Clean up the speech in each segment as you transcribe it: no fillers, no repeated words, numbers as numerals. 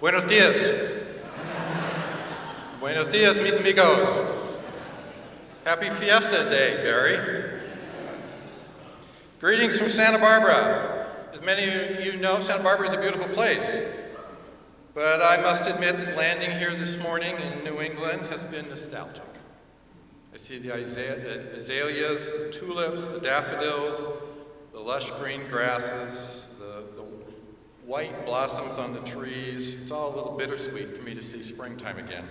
Buenos dias. Buenos dias, mis amigos. Happy Fiesta Day, Barry. Greetings from Santa Barbara. As many of you know, Santa Barbara is a beautiful place. But I must admit that landing here this morning in New England has been nostalgic. I see the azaleas, the tulips, the daffodils, the lush green grasses, the white blossoms on the trees. It's all a little bittersweet for me to see springtime again.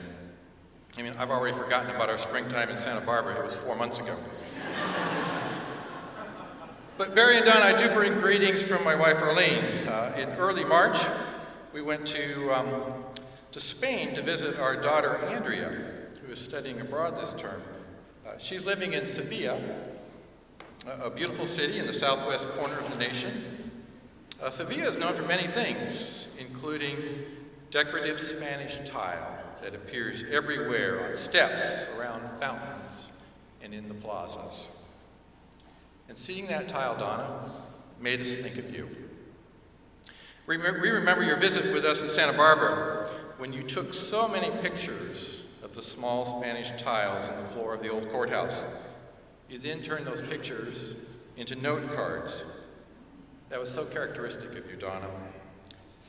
I mean, I've already forgotten about our springtime in Santa Barbara. It was 4 months ago. But Barry and Donna, I do bring greetings from my wife Arlene. In early March, we went to Spain to visit our daughter Andrea, who is studying abroad this term. She's living in Sevilla, a beautiful city in the southwest corner of the nation. Sevilla is known for many things, including decorative Spanish tile that appears everywhere on steps, around fountains, and in the plazas. And seeing that tile, Donna, made us think of you. We remember your visit with us in Santa Barbara when you took so many pictures of the small Spanish tiles on the floor of the old courthouse. You then turned those pictures into note cards. That was so characteristic of you, Donna.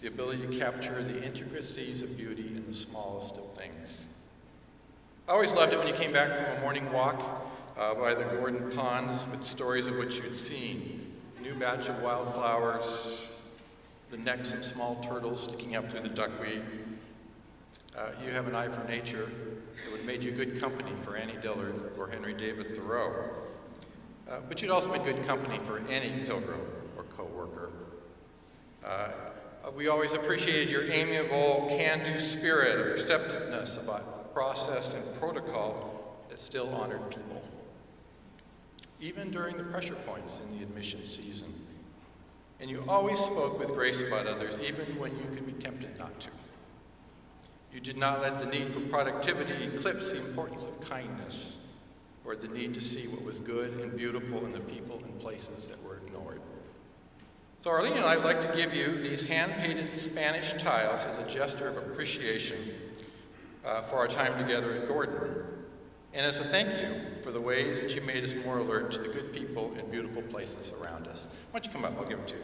The ability to capture the intricacies of beauty in the smallest of things. I always loved it when you came back from a morning walk by the Gordon Ponds with stories of what you'd seen. A new batch of wildflowers, the necks of small turtles sticking up through the duckweed. You have an eye for nature that would have made you good company for Annie Dillard or Henry David Thoreau. But you'd also been good company for any pilgrim or co-worker. We always appreciated your amiable, can-do spirit, a perceptiveness about process and protocol that still honored people. Even during the pressure points in the admissions season. And you always spoke with grace about others, even when you could be tempted not to. You did not let the need for productivity eclipse the importance of kindness or the need to see what was good and beautiful in the people and places that were ignored. So Arlene and I would like to give you these hand-painted Spanish tiles as a gesture of appreciation for our time together at Gordon, and as a thank you for the ways that you made us more alert to the good people and beautiful places around us. Why don't you come up, I'll give it to you.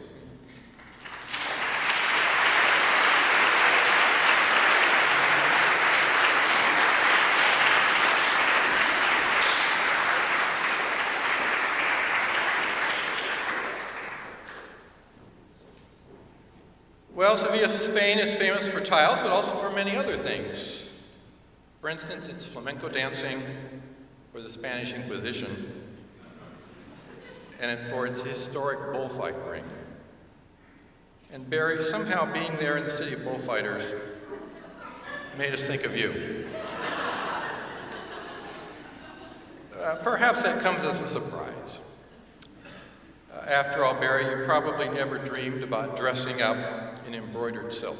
Well, Sevilla, Spain is famous for tiles, but also for many other things. For instance, it's flamenco dancing, or the Spanish Inquisition, and for its historic bullfight ring. And Barry, somehow being there in the city of bullfighters made us think of you. Perhaps that comes as a surprise. After all, Barry, you probably never dreamed about dressing up in embroidered silk.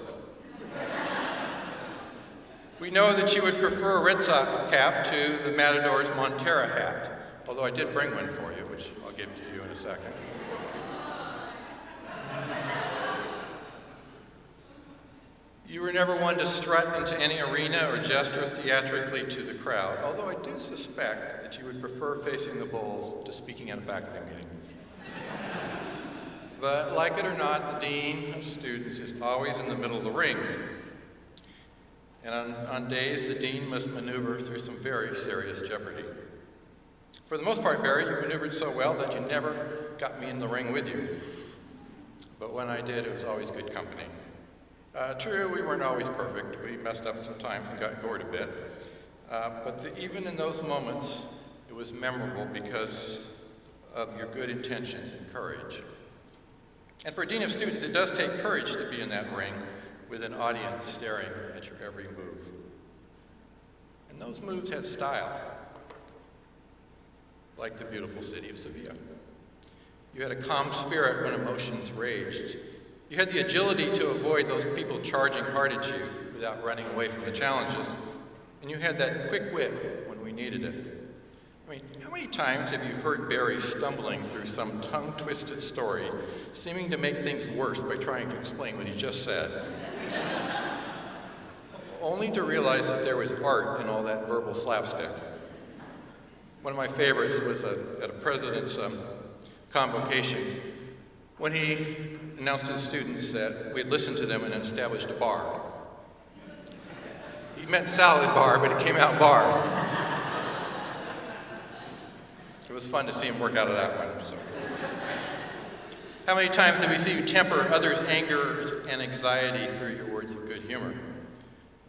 We know that you would prefer a Red Sox cap to the Matador's Montera hat, although I did bring one for you, which I'll give to you in a second. You were never one to strut into any arena or gesture theatrically to the crowd, although I do suspect that you would prefer facing the bulls to speaking at a faculty meeting. But like it or not, the dean of students is always in the middle of the ring. And on days, the dean must maneuver through some very serious jeopardy. For the most part, Barry, you maneuvered so well that you never got me in the ring with you. But when I did, it was always good company. True, we weren't always perfect. We messed up sometimes and got gored a bit. But even in those moments, it was memorable because of your good intentions and courage. And for a dean of students, it does take courage to be in that ring with an audience staring at your every move. And those moves had style, like the beautiful city of Sevilla. You had a calm spirit when emotions raged. You had the agility to avoid those people charging hard at you without running away from the challenges. And you had that quick wit when we needed it. I mean, how many times have you heard Barry stumbling through some tongue-twisted story, seeming to make things worse by trying to explain what he just said? only to realize that there was art in all that verbal slapstick. One of my favorites was at a president's convocation when he announced to the students that we'd listened to them and established a bar. He meant salad bar, but it came out bar. It was fun to see him work out of that one. So. How many times did we see you temper others' anger and anxiety through your words of good humor,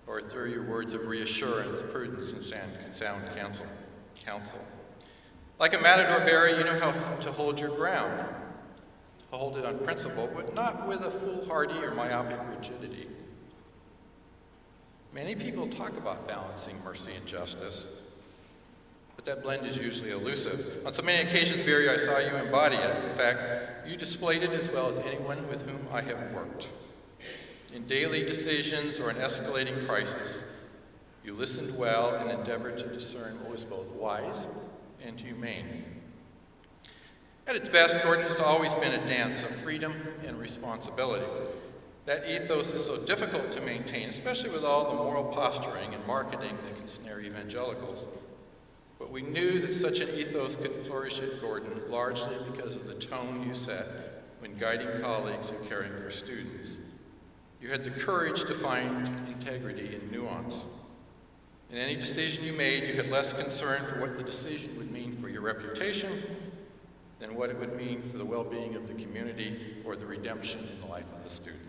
or through your words of reassurance, prudence, and sound counsel? Like a matador, Barry, you know how to hold your ground, to hold it on principle, but not with a foolhardy or myopic rigidity. Many people talk about balancing mercy and justice, but that blend is usually elusive. On so many occasions, Barry, I saw you embody it. In fact, you displayed it as well as anyone with whom I have worked. In daily decisions or an escalating crisis, you listened well and endeavored to discern what was both wise and humane. At its best, Gordon has always been a dance of freedom and responsibility. That ethos is so difficult to maintain, especially with all the moral posturing and marketing that can snare evangelicals. But we knew that such an ethos could flourish at Gordon largely because of the tone you set when guiding colleagues and caring for students. You had the courage to find integrity in nuance. In any decision you made, you had less concern for what the decision would mean for your reputation than what it would mean for the well-being of the community or the redemption in the life of the student.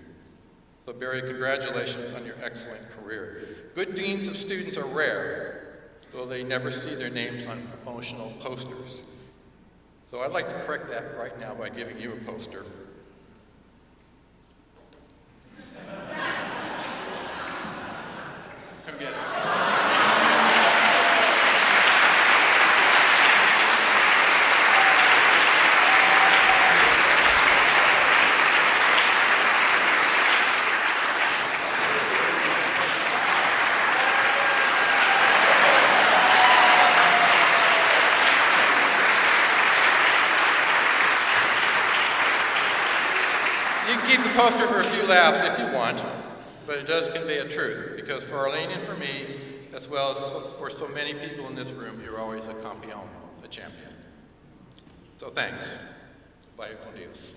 So Barry, congratulations on your excellent career. Good deans of students are rare, though they never see their names on promotional posters. So I'd like to correct that right now by giving you a poster. Come get it. You can keep the poster for a few laughs if you want, but it does convey a truth, because for Arlene and for me, as well as for so many people in this room, you're always a campeón, a champion. So thanks. Vaya con Dios.